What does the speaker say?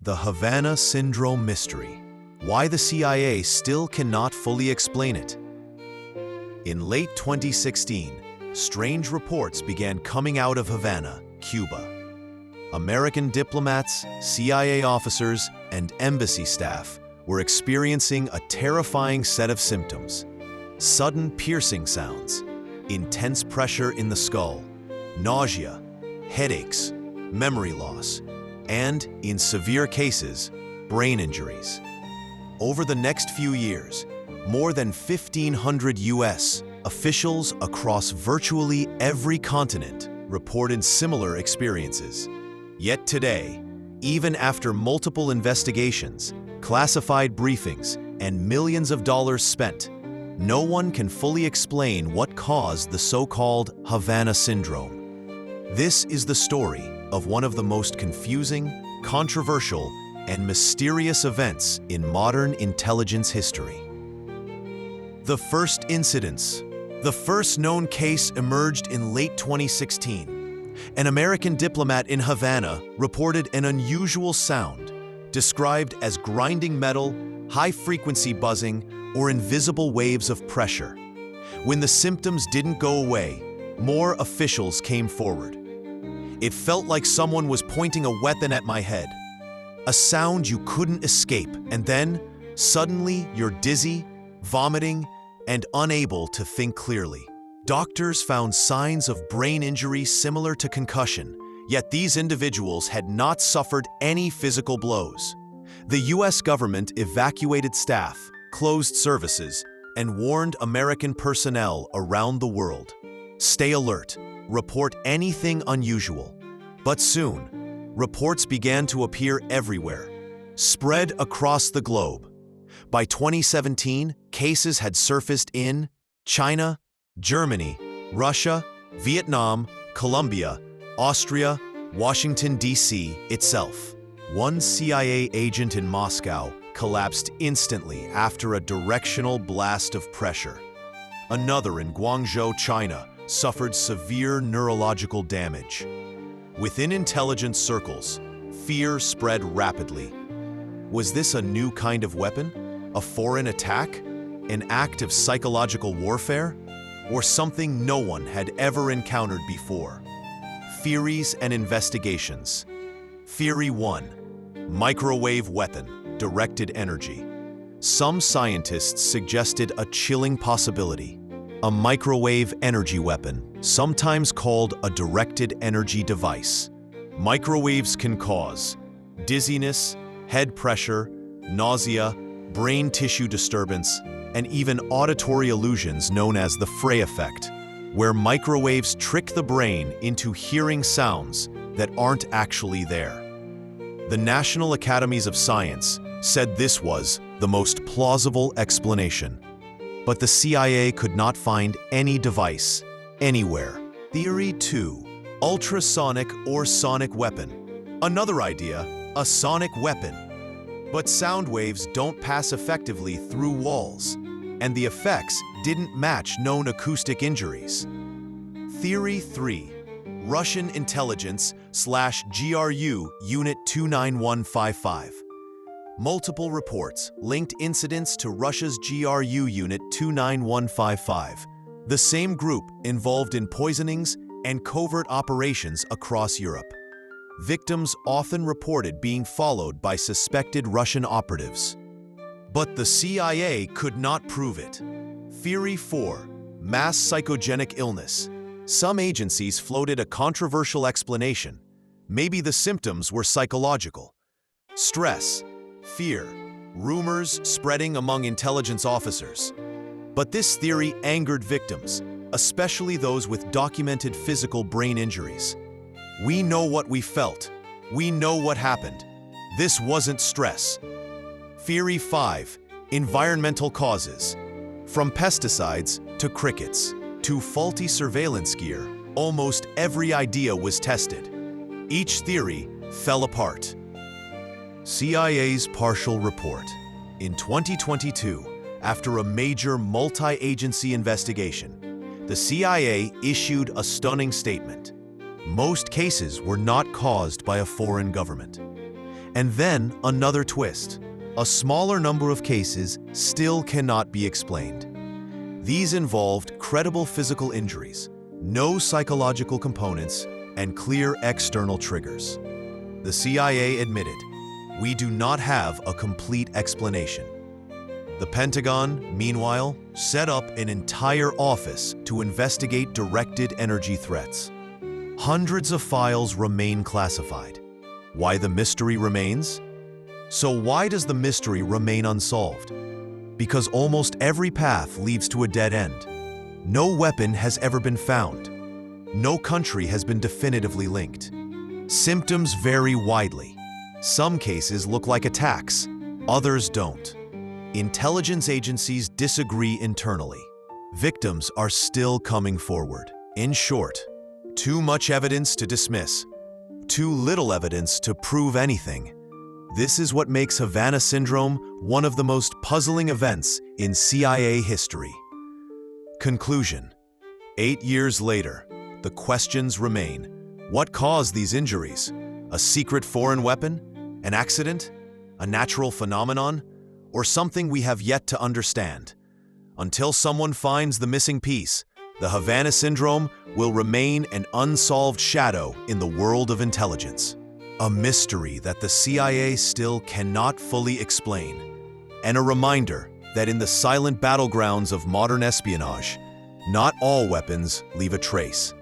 The Havana Syndrome mystery. Why the CIA still cannot fully explain it. In late 2016, strange reports began coming out of Havana, Cuba. American diplomats, CIA officers, and embassy staff were experiencing a terrifying set of symptoms. Sudden piercing sounds, intense pressure in the skull, nausea, headaches, memory loss, and, in severe cases, brain injuries. Over the next few years, more than 1,500 U.S. officials across virtually every continent reported similar experiences. Yet today, even after multiple investigations, classified briefings, and millions of dollars spent, no one can fully explain what caused the so-called Havana Syndrome. This is the story of one of the most confusing, controversial, and mysterious events in modern intelligence history. The first incidents. The first known case emerged in late 2016. An American diplomat in Havana reported an unusual sound, described as grinding metal, high-frequency buzzing, or invisible waves of pressure. When the symptoms didn't go away, more officials came forward. It felt like someone was pointing a weapon at my head. A sound you couldn't escape, and then, suddenly, you're dizzy, vomiting, and unable to think clearly. Doctors found signs of brain injury similar to concussion, yet these individuals had not suffered any physical blows. The U.S. government evacuated staff, closed services, and warned American personnel around the world. Stay alert. Report anything unusual. But soon, reports began to appear everywhere, spread across the globe. By 2017, cases had surfaced in China, Germany, Russia, Vietnam, Colombia, Austria, Washington, D.C. itself. One CIA agent in Moscow collapsed instantly after a directional blast of pressure. Another in Guangzhou, China, suffered severe neurological damage. Within intelligence circles, fear spread rapidly. Was this a new kind of weapon? A foreign attack? An act of psychological warfare? Or something no one had ever encountered before? Theories and investigations. Theory 1. Microwave weapon, directed energy. Some scientists suggested a chilling possibility. A microwave energy weapon, sometimes called a directed energy device. Microwaves can cause dizziness, head pressure, nausea, brain tissue disturbance, and even auditory illusions known as the Frey effect, where microwaves trick the brain into hearing sounds that aren't actually there. The National Academies of Science said this was the most plausible explanation. But the CIA could not find any device, anywhere. Theory 2. Ultrasonic or sonic weapon. Another idea, a sonic weapon. But sound waves don't pass effectively through walls, and the effects didn't match known acoustic injuries. Theory 3. Russian intelligence/GRU Unit 29155. Multiple reports linked incidents to Russia's GRU Unit 29155, the same group involved in poisonings and covert operations across Europe. Victims often reported being followed by suspected Russian operatives. But the CIA could not prove it. Theory 4. Mass psychogenic illness. Some agencies floated a controversial explanation. Maybe the symptoms were psychological. Stress, fear, rumors spreading among intelligence officers. But this theory angered victims, especially those with documented physical brain injuries. We know what we felt. We know what happened. This wasn't stress. Theory 5. Environmental causes. From pesticides to crickets to faulty surveillance gear, almost every idea was tested. Each theory fell apart. CIA's partial report. In 2022, after a major multi-agency investigation, the CIA issued a stunning statement. Most cases were not caused by a foreign government. And then another twist. A smaller number of cases still cannot be explained. These involved credible physical injuries, no psychological components, and clear external triggers. The CIA admitted, "We do not have a complete explanation." The Pentagon, meanwhile, set up an entire office to investigate directed energy threats. Hundreds of files remain classified. Why the mystery remains? So why does the mystery remain unsolved? Because almost every path leads to a dead end. No weapon has ever been found. No country has been definitively linked. Symptoms vary widely. Some cases look like attacks, others don't. Intelligence agencies disagree internally. Victims are still coming forward. In short, too much evidence to dismiss, too little evidence to prove anything. This is what makes Havana Syndrome one of the most puzzling events in CIA history. Conclusion: 8 years later, the questions remain. What caused these injuries? A secret foreign weapon? An accident? A natural phenomenon? Or something we have yet to understand? Until someone finds the missing piece, the Havana Syndrome will remain an unsolved shadow in the world of intelligence. A mystery that the CIA still cannot fully explain. And a reminder that in the silent battlegrounds of modern espionage, not all weapons leave a trace.